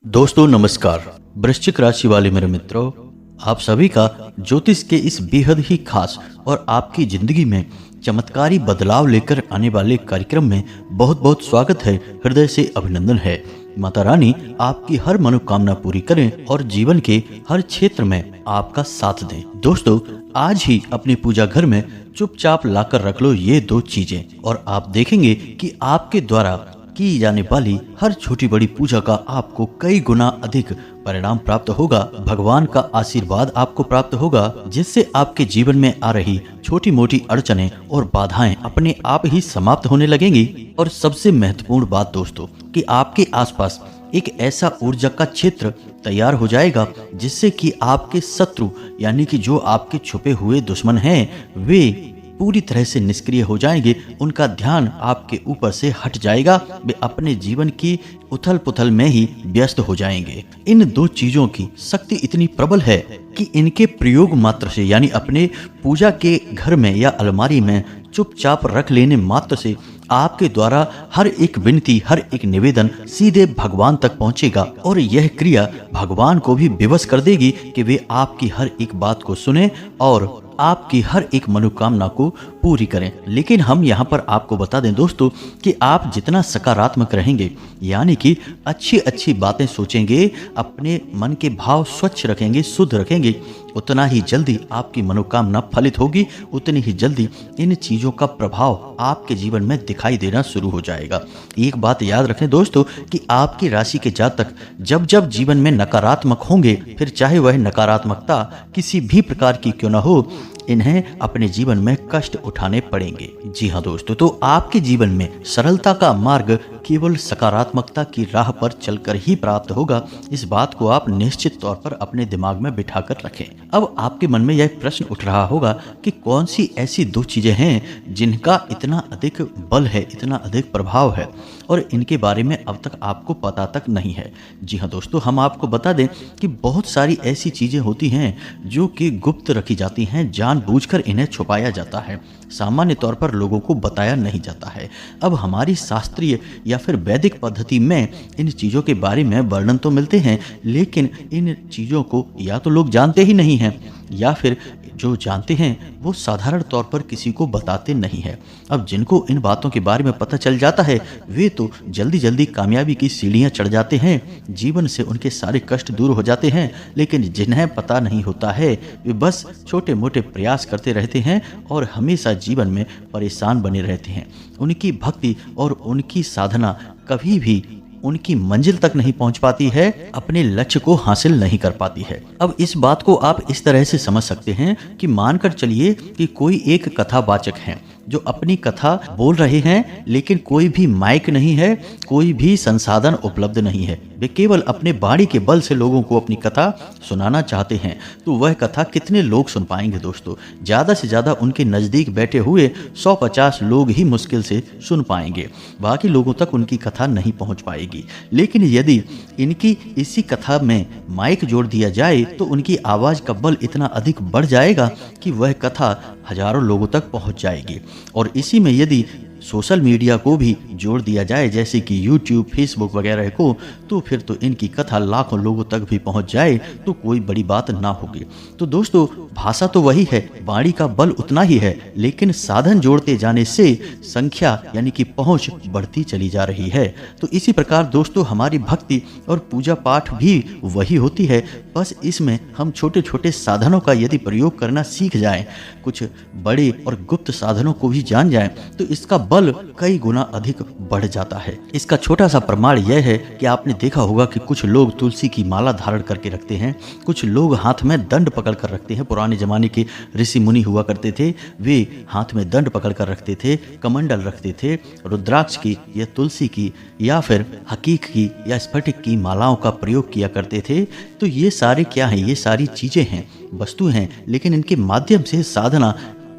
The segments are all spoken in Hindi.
दोस्तों नमस्कार। वृश्चिक राशि वाले मेरे मित्रों, आप सभी का ज्योतिष के इस बेहद ही खास और आपकी जिंदगी में चमत्कारी बदलाव लेकर आने वाले कार्यक्रम में बहुत बहुत स्वागत है। हृदय से अभिनंदन है। माता रानी आपकी हर मनोकामना पूरी करें और जीवन के हर क्षेत्र में आपका साथ दें। दोस्तों, आज ही अपने पूजा घर में चुपचाप लाकर रख लो ये दो चीजें और आप देखेंगे कि आपके द्वारा की जाने वाली हर छोटी बड़ी पूजा का आपको कई गुना अधिक परिणाम प्राप्त होगा। भगवान का आशीर्वाद आपको प्राप्त होगा, जिससे आपके जीवन में आ रही छोटी मोटी अड़चनें और बाधाएं अपने आप ही समाप्त होने लगेंगी। और सबसे महत्वपूर्ण बात दोस्तों, कि आपके आसपास एक ऐसा ऊर्जा का क्षेत्र तैयार हो जाएगा जिससे कि आपके शत्रु यानी कि जो आपके छुपे हुए दुश्मन हैं, वे पूरी तरह से निष्क्रिय हो जाएंगे। उनका ध्यान आपके ऊपर से हट जाएगा। वे अपने जीवन की उथल पुथल में ही व्यस्त हो जाएंगे। इन दो चीजों की शक्ति इतनी प्रबल है कि इनके प्रयोग मात्र से यानी अपने पूजा के घर में या अलमारी में चुपचाप रख लेने मात्र से आपके द्वारा हर एक विनती, हर एक निवेदन सीधे भगवान तक पहुंचेगा और यह क्रिया भगवान को भी विवश कर देगी कि वे आपकी हर एक बात को सुने और आपकी हर एक मनोकामना को पूरी करें। लेकिन हम यहाँ पर आपको बता दें दोस्तों, कि आप जितना सकारात्मक रहेंगे यानी कि अच्छी अच्छी बातें सोचेंगे, अपने मन के भाव स्वच्छ रखेंगे, शुद्ध रखेंगे, उतना ही जल्दी आपकी मनोकामना फलित होगी, उतनी ही जल्दी इन चीजों का प्रभाव आपके जीवन में दिखाई देना शुरू हो जाएगा। एक बात याद रखें दोस्तों, कि आपकी राशि के जातक जब जब जीवन में नकारात्मक होंगे, फिर चाहे वह नकारात्मकता किसी भी प्रकार की क्यों न हो, इन्हें अपने जीवन में कष्ट उठाने पड़ेंगे। जी हाँ दोस्तों, तो आपके जीवन में सरलता का मार्ग केवल सकारात्मकता की राह पर चलकर ही प्राप्त होगा। इस बात को आप निश्चित तौर पर अपने दिमाग में बिठा कर रखें। अब आपके मन में यह प्रश्न उठ रहा होगा कि कौन सी ऐसी दो चीजें हैं जिनका इतना अधिक बल है, इतना अधिक प्रभाव है और इनके बारे में अब तक आपको पता तक नहीं है। जी हाँ दोस्तों, हम आपको बता दें कि बहुत सारी ऐसी चीजें होती हैं जो कि गुप्त रखी जाती हैं, जानबूझकर इन्हें छुपाया जाता है, सामान्य तौर पर लोगों को बताया नहीं जाता है। अब हमारी शास्त्रीय या फिर वैदिक पद्धति में इन चीज़ों के बारे में वर्णन तो मिलते हैं, लेकिन इन चीज़ों को या तो लोग जानते ही नहीं हैं या फिर जो जानते हैं वो साधारण तौर पर किसी को बताते नहीं हैं। अब जिनको इन बातों के बारे में पता चल जाता है, वे तो जल्दी जल्दी कामयाबी की सीढ़ियां चढ़ जाते हैं, जीवन से उनके सारे कष्ट दूर हो जाते हैं। लेकिन जिन्हें पता नहीं होता है, वे बस छोटे मोटे प्रयास करते रहते हैं और हमेशा जीवन में परेशान बने रहते हैं। उनकी भक्ति और उनकी साधना कभी भी उनकी मंजिल तक नहीं पहुंच पाती है, अपने लक्ष्य को हासिल नहीं कर पाती है। अब इस बात को आप इस तरह से समझ सकते हैं कि मानकर चलिए कि कोई एक कथावाचक है जो अपनी कथा बोल रहे हैं, लेकिन कोई भी माइक नहीं है, कोई भी संसाधन उपलब्ध नहीं है। वे केवल अपने वाणी के बल से लोगों को अपनी कथा सुनाना चाहते हैं। तो वह कथा कितने लोग सुन पाएंगे दोस्तों? ज़्यादा से ज़्यादा उनके नज़दीक बैठे हुए 150 लोग ही मुश्किल से सुन पाएंगे, बाकी लोगों तक उनकी कथा नहीं पहुंच पाएगी। लेकिन यदि इनकी इसी कथा में माइक जोड़ दिया जाए तो उनकी आवाज़ का बल इतना अधिक बढ़ जाएगा कि वह कथा हजारों लोगों तक पहुंच जाएगी। और इसी में यदि सोशल मीडिया को भी जोड़ दिया जाए, जैसे कि यूट्यूब, फेसबुक वगैरह को, तो फिर तो इनकी कथा लाखों लोगों तक भी पहुंच जाए तो कोई बड़ी बात ना होगी। तो दोस्तों, भाषा तो वही है, वाणी का बल उतना ही है, लेकिन साधन जोड़ते जाने से संख्या यानी कि पहुंच बढ़ती चली जा रही है। तो इसी प्रकार दोस्तों, हमारी भक्ति और पूजा पाठ भी वही होती है, बस इसमें हम छोटे छोटे साधनों का यदि प्रयोग करना सीख जाएं, कुछ बड़े और गुप्त साधनों को भी जान जाएं, तो इसका बल कई गुना अधिक बढ़ जाता है। इसका छोटा सा प्रमाण यह है कि आपने देखा होगा कि कुछ लोग तुलसी की माला धारण करके रखते हैं, कुछ लोग हाथ में दंड पकड़ कर रखते हैं। पुराने जमाने के ऋषि मुनि हुआ करते थे, वे हाथ में दंड पकड़ कर रखते थे, कमंडल रखते थे, रुद्राक्ष की या तुलसी की या फिर हकीक की या स्फटिक की मालाओं का प्रयोग किया करते थे। तो ये सारे क्या हैं? ये सारी चीजें हैं, वस्तु हैं, लेकिन इनके माध्यम से साधना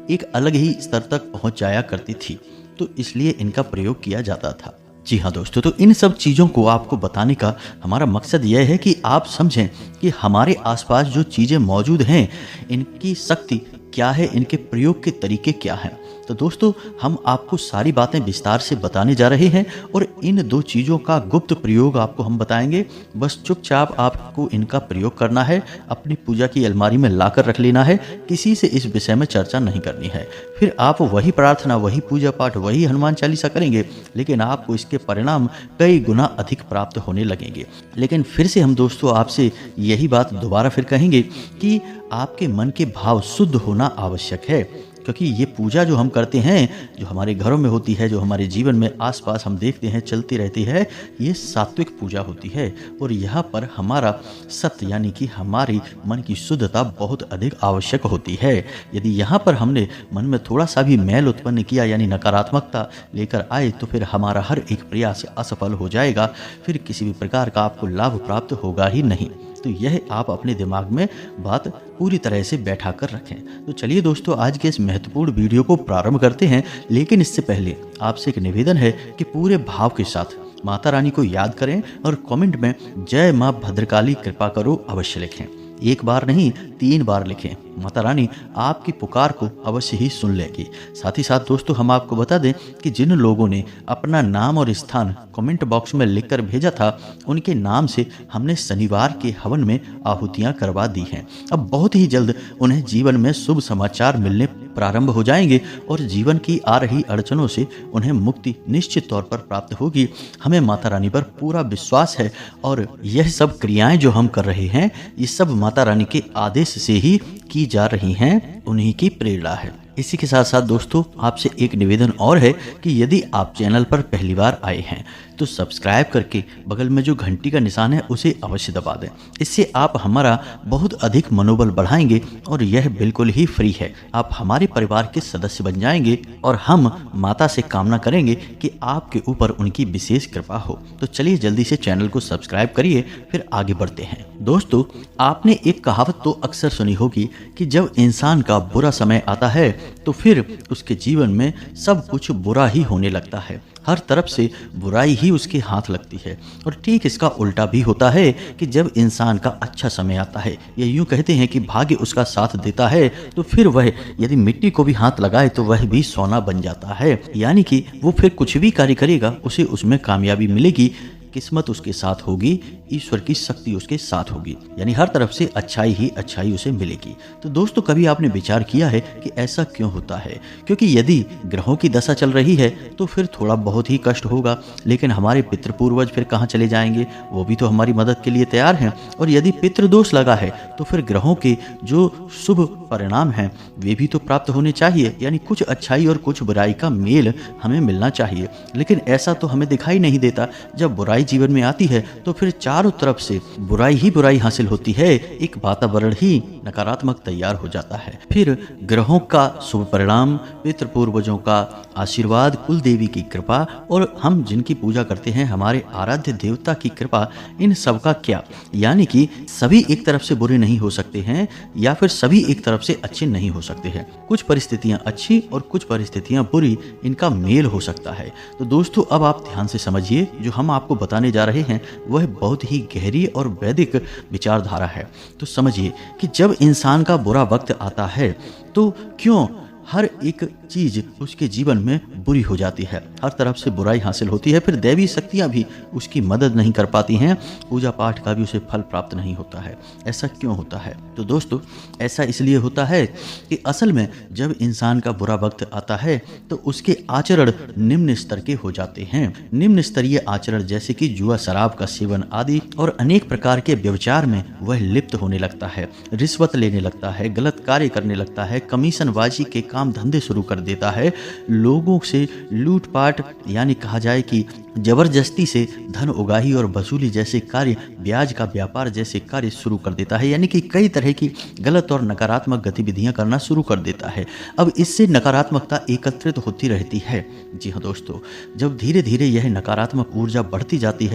एक अलग ही स्तर तक पहुंच जाया करती थी, तो इसलिए इनका प्रयोग किया जाता था। जी हाँ दोस्तों, तो इन सब चीज़ों को आपको बताने का हमारा मकसद यह है कि आप समझें कि हमारे आसपास जो चीज़ें मौजूद हैं, इनकी शक्ति क्या है, इनके प्रयोग के तरीके क्या हैं। तो दोस्तों हम आपको सारी बातें विस्तार से बताने जा रहे हैं और इन 2 चीज़ों का गुप्त प्रयोग आपको हम बताएंगे। बस चुपचाप आपको इनका प्रयोग करना है, अपनी पूजा की अलमारी में लाकर रख लेना है, किसी से इस विषय में चर्चा नहीं करनी है। फिर आप वही प्रार्थना, वही पूजा पाठ, वही हनुमान चालीसा करेंगे, लेकिन आपको इसके परिणाम कई गुना अधिक प्राप्त होने लगेंगे। लेकिन फिर से हम दोस्तों आपसे यही बात दोबारा फिर कहेंगे कि आपके मन के भाव शुद्ध होना आवश्यक है, क्योंकि ये पूजा जो हम करते हैं, जो हमारे घरों में होती है, जो हमारे जीवन में आसपास हम देखते हैं चलती रहती है, ये सात्विक पूजा होती है। और यहाँ पर हमारा सत्य यानी कि हमारी मन की शुद्धता बहुत अधिक आवश्यक होती है। यदि यहाँ पर हमने मन में थोड़ा सा भी मैल उत्पन्न किया यानी नकारात्मकता लेकर आए, तो फिर हमारा हर एक प्रयास असफल हो जाएगा, फिर किसी भी प्रकार का आपको लाभ प्राप्त होगा ही नहीं। तो यह आप अपने दिमाग में बात पूरी तरह से बैठा कर रखें। तो चलिए दोस्तों आज के इस महत्वपूर्ण वीडियो को प्रारंभ करते हैं, लेकिन इससे पहले आपसे एक निवेदन है कि पूरे भाव के साथ माता रानी को याद करें और कमेंट में जय माँ भद्रकाली कृपा करो अवश्य लिखें। 1 बार नहीं 3 बार लिखें। माता रानी आपकी पुकार को अवश्य ही सुन लेगी। साथ ही साथ दोस्तों हम आपको बता दें कि जिन लोगों ने अपना नाम और स्थान कमेंट बॉक्स में लिखकर भेजा था, उनके नाम से हमने शनिवार के हवन में आहुतियां करवा दी हैं। अब बहुत ही जल्द उन्हें जीवन में शुभ समाचार मिलने प्रारंभ हो जाएंगे और जीवन की आ रही अड़चनों से उन्हें मुक्ति निश्चित तौर पर प्राप्त होगी। हमें माता रानी पर पूरा विश्वास है और यह सब क्रियाएं जो हम कर रहे हैं, ये सब माता रानी के आदेश से ही की जा रही हैं, उन्हीं की प्रेरणा है। इसी के साथ साथ दोस्तों आपसे एक निवेदन और है कि यदि आप चैनल पर पहली बार आए हैं तो सब्सक्राइब करके बगल में जो घंटी का निशान है उसे अवश्य दबा दें। इससे आप हमारा बहुत अधिक मनोबल बढ़ाएंगे और यह बिल्कुल ही फ्री है। आप हमारे परिवार के सदस्य बन जाएंगे और हम माता से कामना करेंगे कि आपके ऊपर उनकी विशेष कृपा हो। तो चलिए जल्दी से चैनल को सब्सक्राइब करिए, फिर आगे बढ़ते हैं। दोस्तों आपने एक कहावत तो अक्सर सुनी होगी कि जब इंसान का बुरा समय आता है तो फिर उसके जीवन में सब कुछ बुरा ही होने लगता है, हर तरफ से बुराई ही उसके हाथ लगती है। और ठीक इसका उल्टा भी होता है कि जब इंसान का अच्छा समय आता है, या यूं कहते हैं कि भाग्य उसका साथ देता है, तो फिर वह यदि मिट्टी को भी हाथ लगाए तो वह भी सोना बन जाता है। यानी कि वो फिर कुछ भी कार्य करेगा उसे उसमें कामयाबी मिलेगी, किस्मत उसके साथ होगी, ईश्वर की शक्ति उसके साथ होगी, यानी हर तरफ से अच्छाई ही अच्छाई उसे मिलेगी। तो दोस्तों कभी आपने विचार किया है कि ऐसा क्यों होता है? क्योंकि यदि ग्रहों की दशा चल रही है तो फिर थोड़ा बहुत ही कष्ट होगा, लेकिन हमारे पितृ पूर्वज फिर कहाँ चले जाएंगे? वो भी तो हमारी मदद के लिए तैयार हैं। और यदि पितृदोष लगा है तो फिर ग्रहों के जो शुभ परिणाम हैं वे भी तो प्राप्त होने चाहिए, यानी कुछ अच्छाई और कुछ बुराई का मेल हमें मिलना चाहिए। लेकिन ऐसा तो हमें दिखाई नहीं देता। जब बुराई जीवन में आती है तो फिर चारों तरफ से बुराई ही बुराई हासिल होती है, एक वातावरण ही नकारात्मक तैयार हो जाता है। फिर ग्रहों का शुभ परिणाम, पितृ पूर्वजों का आशीर्वाद, कुल देवी की कृपा और हम जिनकी पूजा करते हैं हमारे आराध्य देवता की कृपा, इन सब का क्या? यानी कि सभी एक तरफ से बुरे नहीं हो सकते हैं या फिर सभी एक तरफ से अच्छे नहीं हो सकते हैं। कुछ परिस्थितियां अच्छी और कुछ परिस्थितियां बुरी, इनका मेल हो सकता है। तो दोस्तों अब आप ध्यान से समझिए, जो हम आपको बताने जा रहे हैं वह बहुत ही गहरी और वैदिक विचारधारा है। तो समझिए कि जब इंसान का बुरा वक्त आता है तो क्यों हर एक चीज उसके जीवन में बुरी हो जाती है, हर तरफ से बुराई हासिल होती है, फिर दैवी शक्तियां भी उसकी मदद नहीं कर पाती हैं, पूजा पाठ का भी उसे फल प्राप्त नहीं होता है। ऐसा क्यों होता है? तो दोस्तों ऐसा इसलिए होता है कि असल में जब इंसान का बुरा वक्त आता है तो उसके आचरण निम्न स्तर के हो जाते हैं। निम्न स्तरीय आचरण जैसे कि जुआ, शराब का सेवन आदि और अनेक प्रकार के व्यभिचार में वह लिप्त होने लगता है, रिश्वत लेने लगता है, गलत कार्य करने लगता है, कमीशनबाजी के काम धंधे शुरू कर देता है, लोगों से लूटपाट यानी कहा जाए कि जबरदस्ती से धन उगाही और वसूली जैसे कार्य, ब्याज का व्यापार जैसे कार्य शुरू कर देता है, यानी कि कई तरह की गलत और नकारात्मक गतिविधियां करना शुरू कर देता है। अब इससे नकारात्मकता एकत्रित होती रहती है। जी हाँ दोस्तों, जब धीरे धीरे यह नकारात्मक ऊर्जा बढ़ती जाती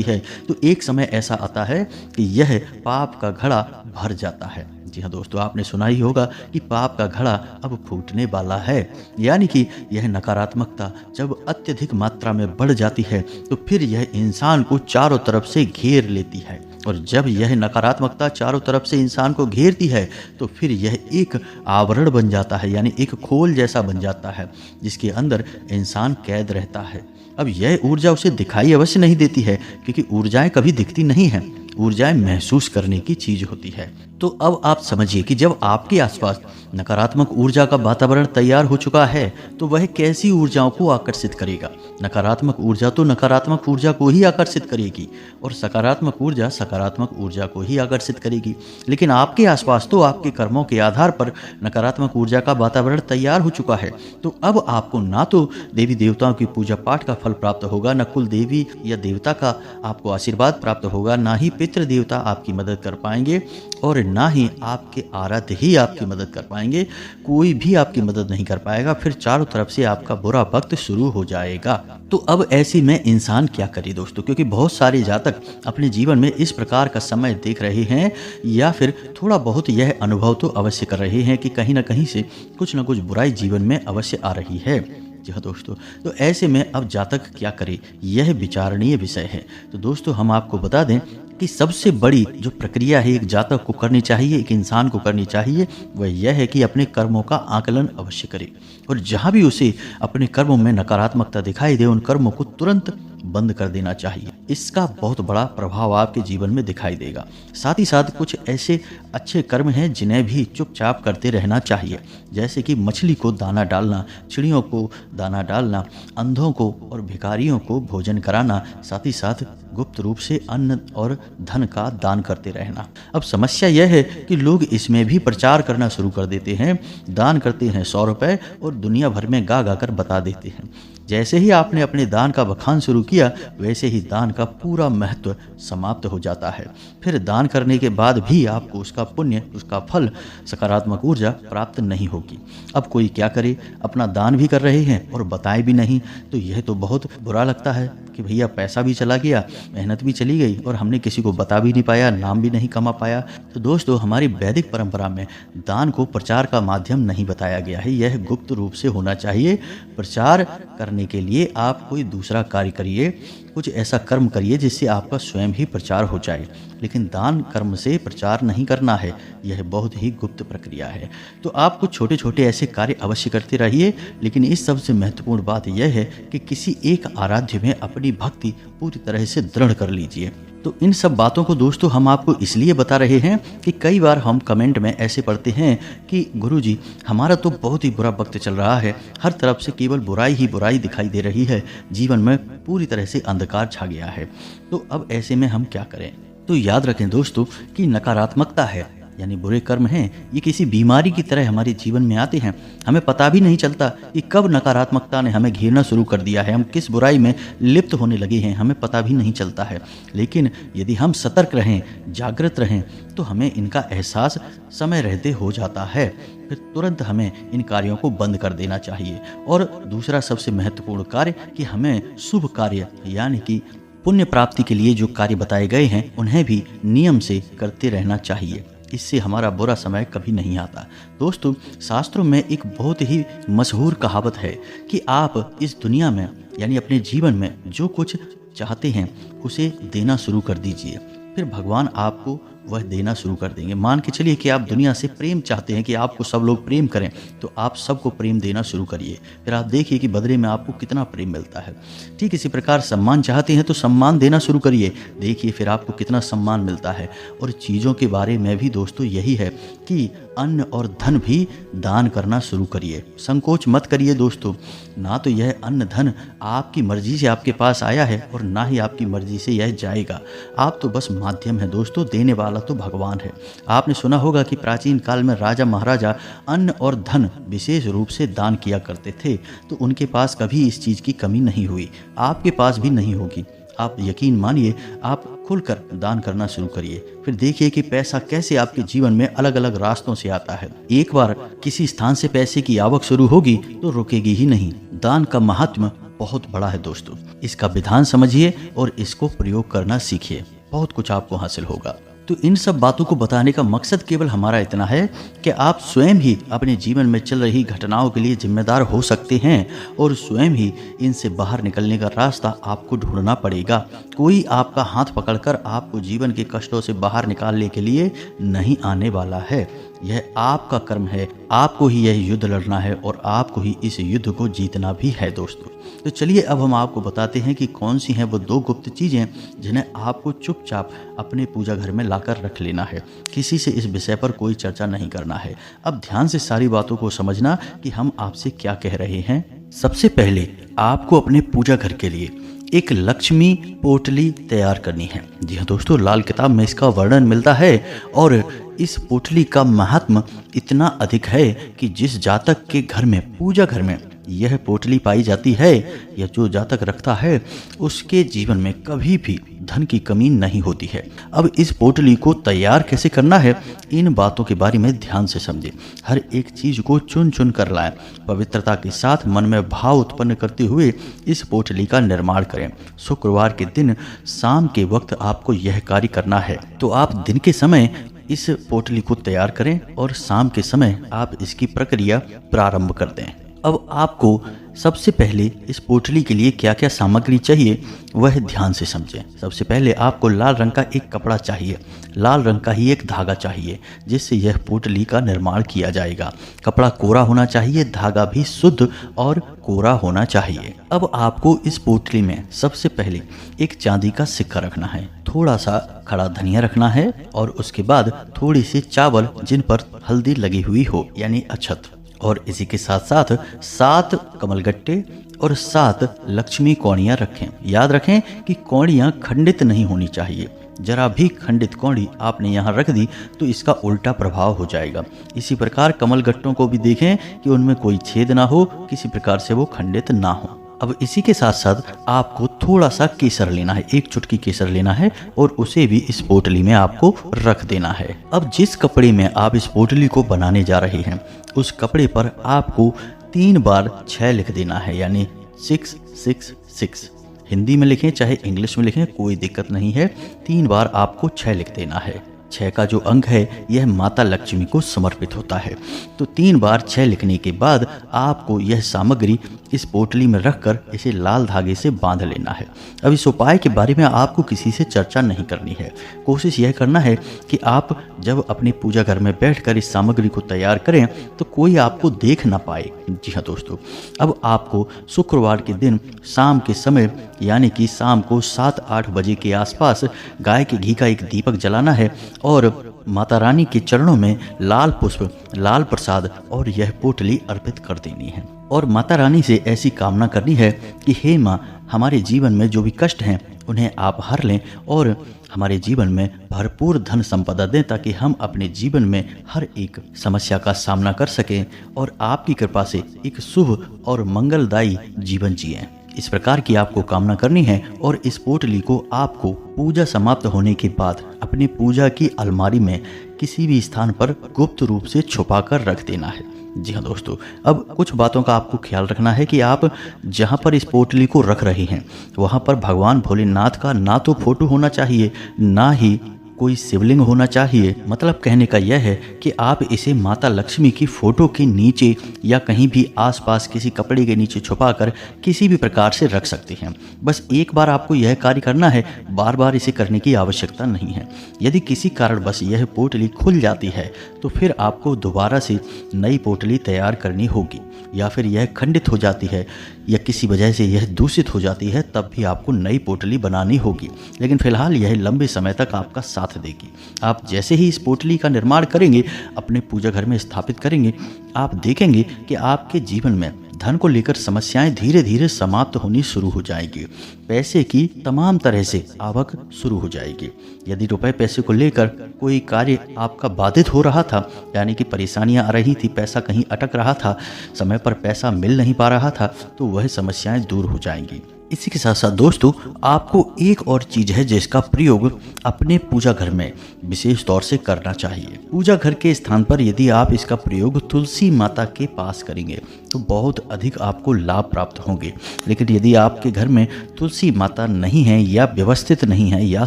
है तो एक समय ऐसा आता है कि यह पाप का घड़ा भर जाता है। जी हाँ दोस्तों, आपने सुना ही होगा कि पाप का घड़ा अब फूटने वाला है। यानी कि यह नकारात्मकता जब अत्यधिक मात्रा में बढ़ जाती है तो फिर यह इंसान को चारों तरफ से घेर लेती है, और जब यह नकारात्मकता चारों तरफ से इंसान को घेरती है तो फिर यह एक आवरण बन जाता है, यानी एक खोल जैसा बन जाता है जिसके अंदर इंसान कैद रहता है। अब यह ऊर्जा उसे दिखाई अवश्य नहीं देती है, क्योंकि ऊर्जाएं कभी दिखती नहीं हैं, ऊर्जाएं महसूस करने की चीज होती है। तो अब आप समझिए कि जब आपके आसपास नकारात्मक ऊर्जा का वातावरण तैयार हो चुका है तो वह कैसी ऊर्जाओं को आकर्षित करेगा। नकारात्मक ऊर्जा तो नकारात्मक ऊर्जा को ही आकर्षित करेगी और सकारात्मक ऊर्जा सकारात्मक ऊर्जा को ही आकर्षित करेगी। लेकिन आपके आसपास तो आपके कर्मों के आधार पर नकारात्मक ऊर्जा का वातावरण तैयार हो चुका है। तो अब आपको ना तो देवी देवताओं की पूजा पाठ का फल प्राप्त होगा, न कुल देवी या देवता का आपको आशीर्वाद प्राप्त होगा, ना ही पितृ देवता आपकी मदद कर पाएंगे और ना ही आपके आराध्य ही आपकी मदद कर पाएंगे। कोई भी आपकी मदद नहीं कर पाएगा। फिर चारों तरफ से आपका बुरा वक्त शुरू हो जाएगा। तो अब ऐसे में इंसान क्या करे दोस्तों, क्योंकि बहुत सारे जातक अपने जीवन में इस प्रकार का समय देख रहे हैं या फिर थोड़ा बहुत यह अनुभव तो अवश्य कर रहे हैं कि कहीं ना कहीं से कुछ ना कुछ बुराई जीवन में अवश्य आ रही है। जी हाँ दोस्तों, तो ऐसे में अब जातक क्या करे, यह विचारणीय विषय है। तो दोस्तों हम आपको बता दें कि सबसे बड़ी जो प्रक्रिया है एक जातक को करनी चाहिए, एक इंसान को करनी चाहिए, वह यह है कि अपने कर्मों का आकलन अवश्य करे और जहाँ भी उसे अपने कर्मों में नकारात्मकता दिखाई दे उन कर्मों को तुरंत बंद कर देना चाहिए। इसका बहुत बड़ा प्रभाव आपके जीवन में दिखाई देगा। साथ ही साथ कुछ ऐसे अच्छे कर्म हैं जिन्हें भी चुपचाप करते रहना चाहिए, जैसे कि मछली को दाना डालना, चिड़ियों को दाना डालना, अंधों को और भिखारियों को भोजन कराना, साथ ही साथ गुप्त रूप से अन्न और धन का दान करते रहना। अब समस्या यह है कि लोग इसमें भी प्रचार करना शुरू कर देते हैं, दान करते हैं 100 रुपये और दुनिया भर में गा गा कर बता देते हैं। जैसे ही आपने अपने दान का बखान शुरू किया वैसे ही दान का पूरा महत्व समाप्त हो जाता है। फिर दान करने के बाद भी आपको उसका पुण्य, उसका फल, सकारात्मक ऊर्जा प्राप्त नहीं होगी। अब कोई क्या करे, अपना दान भी कर रहे हैं और बताए भी नहीं, तो यह तो बहुत बुरा लगता है कि भैया पैसा भी चला गया, मेहनत भी चली गई और हमने किसी को बता भी नहीं पाया, नाम भी नहीं कमा पाया। तो दोस्तों हमारी वैदिक परंपरा में दान को प्रचार का माध्यम नहीं बताया गया है, यह गुप्त रूप से होना चाहिए। प्रचार करने के लिए आप कोई दूसरा कार्य करिए, कुछ ऐसा कर्म करिए जिससे आपका स्वयं ही प्रचार हो जाए, लेकिन दान कर्म से प्रचार नहीं करना है, यह बहुत ही गुप्त प्रक्रिया है। तो आप कुछ छोटे छोटे ऐसे कार्य अवश्य करते रहिए, लेकिन इस सबसे महत्वपूर्ण बात यह है कि किसी एक आराध्य में अपनी भक्ति पूरी तरह से दृढ़ कर लीजिए। तो इन सब बातों को दोस्तों हम आपको इसलिए बता रहे हैं कि कई बार हम कमेंट में ऐसे पढ़ते हैं कि गुरुजी हमारा तो बहुत ही बुरा वक्त चल रहा है, हर तरफ से केवल बुराई ही बुराई दिखाई दे रही है, जीवन में पूरी तरह से अंधकार छा गया है। तो अब ऐसे में हम क्या करें? तो याद रखें दोस्तों कि नकारात्मकता है यानी बुरे कर्म हैं, ये किसी बीमारी की तरह हमारे जीवन में आते हैं। हमें पता भी नहीं चलता कि कब नकारात्मकता ने हमें घेरना शुरू कर दिया है, हम किस बुराई में लिप्त होने लगे हैं, हमें पता भी नहीं चलता है। लेकिन यदि हम सतर्क रहें, जागृत रहें, तो हमें इनका एहसास समय रहते हो जाता है। फिर तुरंत हमें इन कार्यों को बंद कर देना चाहिए। और दूसरा सबसे महत्वपूर्ण कार्य कि हमें शुभ कार्य यानी कि पुण्य प्राप्ति के लिए जो कार्य बताए गए हैं उन्हें भी नियम से करते रहना चाहिए। इससे हमारा बुरा समय कभी नहीं आता। दोस्तों शास्त्रों में एक बहुत ही मशहूर कहावत है कि आप इस दुनिया में यानी अपने जीवन में जो कुछ चाहते हैं उसे देना शुरू कर दीजिए, फिर भगवान आपको वह देना शुरू कर देंगे। मान के चलिए कि आप दुनिया से प्रेम चाहते हैं कि आपको सब लोग प्रेम करें, तो आप सबको प्रेम देना शुरू करिए, फिर आप देखिए कि बदले में आपको कितना प्रेम मिलता है। ठीक इसी प्रकार सम्मान चाहते हैं तो सम्मान देना शुरू करिए, देखिए फिर आपको कितना सम्मान मिलता है। और चीज़ों के बारे में भी दोस्तों यही है कि अन्न और धन भी दान करना शुरू करिए, संकोच मत करिए दोस्तों। ना तो यह अन्न धन आपकी मर्जी से आपके पास आया है और ना ही आपकी मर्जी से यह जाएगा, आप तो बस माध्यम है दोस्तों, देने वाला तो भगवान है। आपने सुना होगा कि प्राचीन काल में राजा महाराजा अन्न और धन विशेष रूप से दान किया करते थे, तो उनके पास कभी इस चीज़ की कमी नहीं हुई, आपके पास भी नहीं होगी। आप यकीन मानिए, आप खुलकर दान करना शुरू करिए, फिर देखिए कि पैसा कैसे आपके जीवन में अलग अलग रास्तों से आता है। एक बार किसी स्थान से पैसे की आवक शुरू होगी तो रुकेगी ही नहीं। दान का महात्म बहुत बड़ा है दोस्तों, इसका विधान समझिए और इसको प्रयोग करना सीखिए, बहुत कुछ आपको हासिल होगा। तो इन सब बातों को बताने का मकसद केवल हमारा इतना है कि आप स्वयं ही अपने जीवन में चल रही घटनाओं के लिए जिम्मेदार हो सकते हैं और स्वयं ही इनसे बाहर निकलने का रास्ता आपको ढूंढना पड़ेगा। कोई आपका हाथ पकड़कर आपको जीवन के कष्टों से बाहर निकालने के लिए नहीं आने वाला है। यह आपका कर्म है, आपको ही यह युद्ध लड़ना है और आपको ही इस युद्ध को जीतना भी है दोस्तों। तो चलिए अब हम आपको बताते हैं कि कौन सी हैं वो 2 गुप्त चीज़ें जिन्हें आपको चुपचाप अपने पूजा घर में लाकर रख लेना है। किसी से इस विषय पर कोई चर्चा नहीं करना है। अब ध्यान से सारी बातों को समझना कि हम आपसे क्या कह रहे हैं। सबसे पहले आपको अपने पूजा घर के लिए एक लक्ष्मी पोटली तैयार करनी है। जी हाँ दोस्तों, लाल किताब में इसका वर्णन मिलता है और इस पोटली का महात्म इतना अधिक है कि जिस जातक के घर में, पूजा घर में यह पोटली पाई जाती है या जो जातक रखता है, उसके जीवन में कभी भी धन की कमी नहीं होती है। अब इस पोटली को तैयार कैसे करना है, इन बातों के बारे में ध्यान से समझें। हर एक चीज को चुन चुन कर लाएं। पवित्रता के साथ मन में भाव उत्पन्न करते हुए इस पोटली का निर्माण करें। शुक्रवार के दिन शाम के वक्त आपको यह कार्य करना है। तो आप दिन के समय इस पोटली को तैयार करें और शाम के समय आप इसकी प्रक्रिया प्रारंभ कर दें। अब आपको सबसे पहले इस पोटली के लिए क्या क्या सामग्री चाहिए वह ध्यान से समझें। सबसे पहले आपको लाल रंग का एक कपड़ा चाहिए, लाल रंग का ही एक धागा चाहिए जिससे यह पोटली का निर्माण किया जाएगा। कपड़ा कोरा होना चाहिए, धागा भी शुद्ध और कोरा होना चाहिए। अब आपको इस पोटली में सबसे पहले एक चांदी का सिक्का रखना है, थोड़ा सा खड़ा धनिया रखना है और उसके बाद थोड़ी सी चावल जिन पर हल्दी लगी हुई हो यानी अक्षत, और इसी के साथ साथ 7 कमलगट्टे और 7 लक्ष्मी कौड़ियाँ रखें। याद रखें कि कौड़ियाँ खंडित नहीं होनी चाहिए। जरा भी खंडित कौड़ी आपने यहाँ रख दी तो इसका उल्टा प्रभाव हो जाएगा। इसी प्रकार कमलगट्टों को भी देखें कि उनमें कोई छेद ना हो, किसी प्रकार से वो खंडित ना हो। अब इसी के साथ साथ आपको थोड़ा सा केसर लेना है, 1 चुटकी केसर लेना है और उसे भी इस पोटली में आपको रख देना है। अब जिस कपड़े में आप इस पोटली को बनाने जा रहे हैं उस कपड़े पर आपको 3 बार 6 लिख देना है, यानी 666। हिंदी में लिखें चाहे इंग्लिश में लिखें, कोई दिक्कत नहीं है। 3 बार आपको 6 लिख देना है। 6 का जो अंक है यह माता लक्ष्मी को समर्पित होता है। तो 3 बार 6 लिखने के बाद आपको यह सामग्री इस पोटली में रखकर इसे लाल धागे से बांध लेना है। अब इस उपाय के बारे में आपको किसी से चर्चा नहीं करनी है। कोशिश यह करना है कि आप जब अपने पूजा घर में बैठकर इस सामग्री को तैयार करें तो कोई आपको देख ना पाए। जी हाँ दोस्तों, अब आपको शुक्रवार के दिन शाम के समय यानी कि शाम को 7-8 बजे के आसपास गाय के घी का एक दीपक जलाना है और माता रानी के चरणों में लाल पुष्प, लाल प्रसाद और यह पोटली अर्पित कर देनी है। और माता रानी से ऐसी कामना करनी है कि हे माँ, हमारे जीवन में जो भी कष्ट हैं उन्हें आप हर लें और हमारे जीवन में भरपूर धन संपदा दें ताकि हम अपने जीवन में हर एक समस्या का सामना कर सकें और आपकी कृपा से एक शुभ और मंगलदायी जीवन जिएं। इस प्रकार की आपको कामना करनी है और इस पोटली को आपको पूजा समाप्त होने के बाद अपनी पूजा की अलमारी में किसी भी स्थान पर गुप्त रूप से छुपा कर रख देना है। जी हाँ दोस्तों, अब कुछ बातों का आपको ख्याल रखना है कि आप जहाँ पर इस पोटली को रख रहे हैं वहाँ पर भगवान भोलेनाथ का ना तो फोटो होना चाहिए, ना ही कोई शिवलिंग होना चाहिए। मतलब कहने का यह है कि आप इसे माता लक्ष्मी की फोटो के नीचे या कहीं भी आसपास किसी कपड़े के नीचे छुपाकर किसी भी प्रकार से रख सकते हैं। बस एक बार आपको यह कार्य करना है, बार बार इसे करने की आवश्यकता नहीं है। यदि किसी कारणवश यह पोटली खुल जाती है तो फिर आपको दोबारा से नई पोटली तैयार करनी होगी, या फिर यह खंडित हो जाती है या किसी वजह से यह दूषित हो जाती है तब भी आपको नई पोटली बनानी होगी। लेकिन फिलहाल यह लंबे समय तक आपका साथ देगी। आप जैसे ही इस पोटली का निर्माण करेंगे, अपने पूजा घर में स्थापित करेंगे, आप देखेंगे कि आपके जीवन में धन को लेकर समस्याएं धीरे धीरे समाप्त होनी शुरू हो जाएगी। पैसे की तमाम तरह से आवक शुरू हो जाएगी। यदि रुपए पैसे को लेकर कोई कार्य आपका बाधित हो रहा था, यानी कि परेशानियां आ रही थी, पैसा कहीं अटक रहा था, समय पर पैसा मिल नहीं पा रहा था, तो वह समस्याएं दूर हो जाएंगी। इसी के साथ साथ दोस्तों, आपको एक और चीज है जिसका प्रयोग अपने पूजा घर में विशेष तौर से करना चाहिए। पूजा घर के स्थान पर यदि आप इसका प्रयोग तुलसी माता के पास करेंगे तो बहुत अधिक आपको लाभ प्राप्त होंगे। लेकिन यदि आपके घर में तुलसी माता नहीं है या व्यवस्थित नहीं है या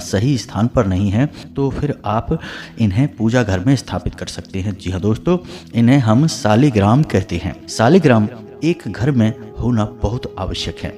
सही स्थान पर नहीं है तो फिर आप इन्हें पूजा घर में स्थापित कर सकते हैं। जी हाँ दोस्तों, इन्हें हम शालिग्राम कहते हैं। शालिग्राम एक घर में होना बहुत आवश्यक है।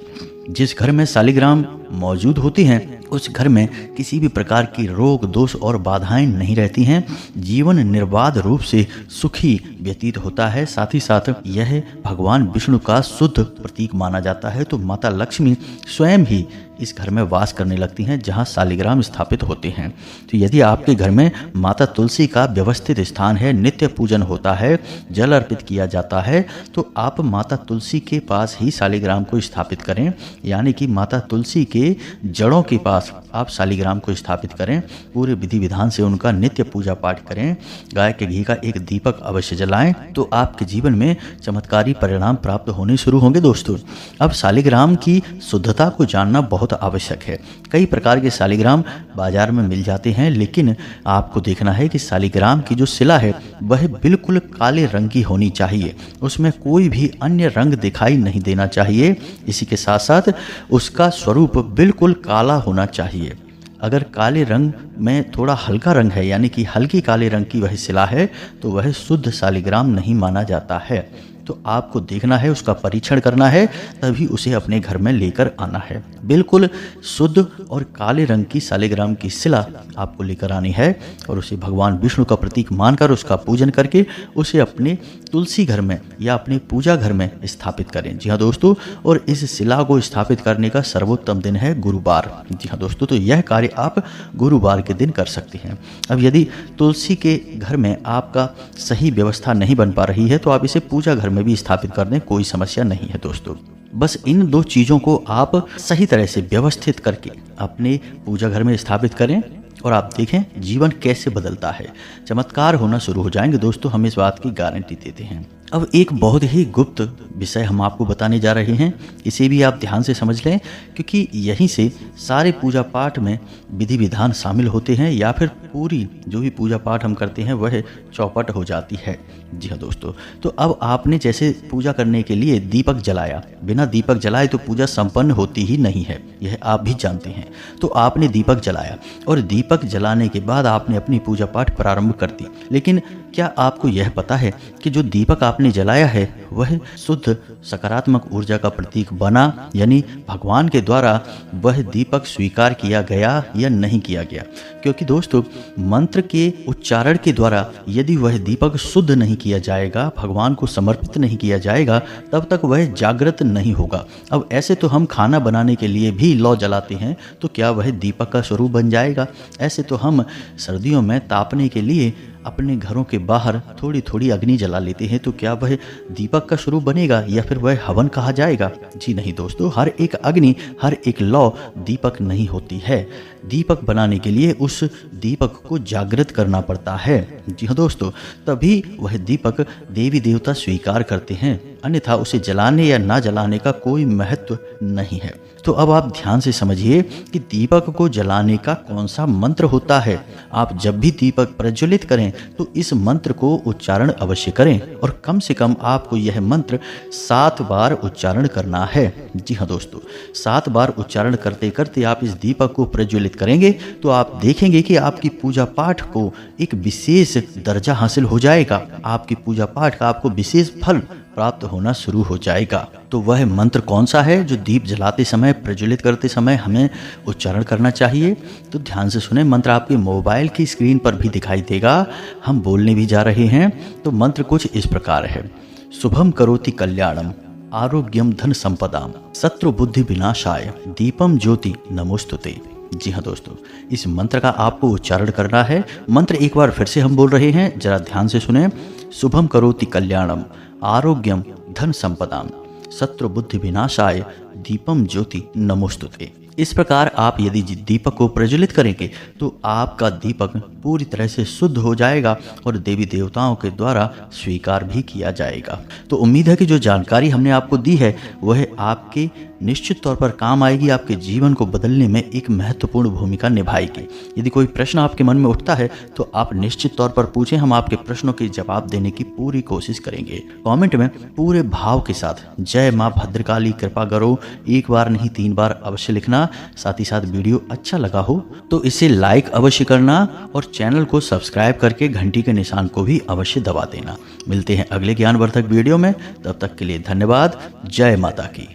जिस घर में शालिग्राम मौजूद होती हैं उस घर में किसी भी प्रकार की रोग दोष और बाधाएं नहीं रहती हैं। जीवन निर्बाध रूप से सुखी व्यतीत होता है। साथ ही साथ यह भगवान विष्णु का शुद्ध प्रतीक माना जाता है। तो माता लक्ष्मी स्वयं ही इस घर में वास करने लगती हैं जहां शालिग्राम स्थापित होते हैं। तो यदि आपके घर में माता तुलसी का व्यवस्थित स्थान है, नित्य पूजन होता है, जल अर्पित किया जाता है, तो आप माता तुलसी के पास ही शालिग्राम को स्थापित करें। यानी कि माता तुलसी के जड़ों के पास आप शालिग्राम को स्थापित करें। पूरे विधि विधान से उनका नित्य पूजा पाठ करें। गाय के घी का एक दीपक अवश्य जलाएं तो आपके जीवन में चमत्कारी परिणाम प्राप्त होने शुरू होंगे। दोस्तों, अब शालिग्राम की शुद्धता को जानना बहुत आवश्यक है। कई प्रकार के शालिग्राम बाजार में मिल जाते हैं, लेकिन आपको देखना है कि शालिग्राम की जो शिला है वह बिल्कुल काले रंग की होनी चाहिए। उसमें कोई भी अन्य रंग दिखाई नहीं देना चाहिए। इसी के साथ साथ उसका स्वरूप बिल्कुल काला होना चाहिए। अगर काले रंग में थोड़ा हल्का रंग है, यानी कि हल्की काले रंग की वह शिला है, तो वह शुद्ध शालिग्राम नहीं माना जाता है। तो आपको देखना है, उसका परीक्षण करना है, तभी उसे अपने घर में लेकर आना है। बिल्कुल शुद्ध और काले रंग की शालिग्राम की शिला आपको लेकर आनी है और उसे भगवान विष्णु का प्रतीक मानकर उसका पूजन करके उसे अपने तुलसी घर में या अपने पूजा घर में स्थापित करें। जी हाँ दोस्तों, और इस शिला को स्थापित करने का सर्वोत्तम दिन है गुरुवार। जी हाँ दोस्तों, तो यह कार्य आप गुरुवार के दिन कर सकते हैं। अब यदि तुलसी के घर में आपका सही व्यवस्था नहीं बन पा रही है तो आप इसे पूजा घर में भी स्थापित कर दें, कोई समस्या नहीं है दोस्तों। बस इन दो चीजों को आप सही तरह से व्यवस्थित करके अपने पूजा घर में स्थापित करें और आप देखें जीवन कैसे बदलता है। चमत्कार होना शुरू हो जाएंगे दोस्तों, हम इस बात की गारंटी देते हैं। अब एक बहुत ही गुप्त विषय हम आपको बताने जा रहे हैं, इसे भी आप ध्यान से समझ लें, क्योंकि यहीं से सारे पूजा पाठ में विधि विधान शामिल होते हैं या फिर पूरी जो भी पूजा पाठ हम करते हैं वह चौपट हो जाती है। जी हाँ दोस्तों, तो अब आपने जैसे पूजा करने के लिए दीपक जलाया, बिना दीपक जलाए तो पूजा संपन्न होती ही नहीं है, यह आप भी जानते हैं। तो आपने दीपक जलाया और दीपक जलाने के बाद आपने अपनी पूजा पाठ प्रारंभ कर दी। लेकिन क्या आपको यह पता है कि जो दीपक आपने जलाया है वह शुद्ध सकारात्मक ऊर्जा का प्रतीक बना, यानी भगवान के द्वारा वह दीपक स्वीकार किया गया या नहीं किया गया? क्योंकि दोस्तों, मंत्र के उच्चारण के द्वारा यदि वह दीपक शुद्ध नहीं किया जाएगा, भगवान को समर्पित नहीं किया जाएगा, तब तक वह जागृत नहीं होगा। अब ऐसे तो हम खाना बनाने के लिए भी लौ जलाते हैं, तो क्या वह दीपक का स्वरूप बन जाएगा? ऐसे तो हम सर्दियों में तापने के लिए अपने घरों के बाहर थोड़ी थोड़ी अग्नि जला लेते हैं, तो क्या वह दीपक का स्वरूप बनेगा या फिर वह हवन कहा जाएगा? जी नहीं दोस्तों, हर एक अग्नि, हर एक लौ दीपक नहीं होती है। दीपक बनाने के लिए उस दीपक को जागृत करना पड़ता है। जी हाँ दोस्तों, तभी वह दीपक देवी देवता स्वीकार करते हैं, अन्यथा उसे जलाने या ना जलाने का कोई महत्व नहीं है। तो अब आप ध्यान से समझिए कि दीपक को जलाने का कौन सा मंत्र होता है। आप जब भी दीपक प्रज्वलित करें तो इस मंत्र को उच्चारण अवश्य करें और कम से कम आपको यह मंत्र 7 बार उच्चारण करना है। जी हाँ दोस्तों, 7 बार उच्चारण करते करते आप इस दीपक को प्रज्वलित करेंगे तो आप देखेंगे कि आपकी पूजा पाठ को एक विशेष दर्जा हासिल हो जाएगा। आपकी पूजा पाठ का आपको विशेष फल प्राप्त होना शुरू हो जाएगा। तो वह मंत्र कौन सा है जो दीप जलाते समय, प्रज्वलित करते समय हमें उच्चारण करना चाहिए? तो ध्यान से सुने, मंत्र आपके मोबाइल की स्क्रीन पर भी दिखाई देगा, हम बोलने भी जा रहे हैं। तो मंत्र कुछ इस प्रकार है: शुभम करोति कल्याणम, आरोग्यम धन संपदाम, शत्रु बुद्धि विनाशाय, दीपम ज्योति नमोस्तुते। जी हाँ दोस्तों, इस मंत्र का आपको उच्चारण करना है। मंत्र एक बार फिर से हम बोल रहे हैं, जरा ध्यान से सुने। शुभम करोति कल्याणम, आरोग्यम धन संपदाम, शत्रु बुद्धि विनाशाय, दीपम ज्योति नमोस्तुते। इस प्रकार आप यदि दीपक को प्रज्वलित करेंगे तो आपका दीपक पूरी तरह से शुद्ध हो जाएगा और देवी देवताओं के द्वारा स्वीकार भी किया जाएगा। तो उम्मीद है कि जो जानकारी हमने आपको दी है वह आपके निश्चित तौर पर काम आएगी, आपके जीवन को बदलने में एक महत्वपूर्ण भूमिका निभाएगी। यदि कोई प्रश्न आपके मन में उठता है तो आप निश्चित तौर पर पूछें, हम आपके प्रश्नों के जवाब देने की पूरी कोशिश करेंगे। कमेंट में पूरे भाव के साथ जय मां भद्रकाली कृपा करो एक बार नहीं 3 बार अवश्य लिखना। साथ ही साथ वीडियो अच्छा लगा हो तो इसे लाइक अवश्य करना और चैनल को सब्सक्राइब करके घंटी के निशान को भी अवश्य दबा देना। मिलते हैं अगले ज्ञानवर्धक वीडियो में, तब तक के लिए धन्यवाद। जय माता की।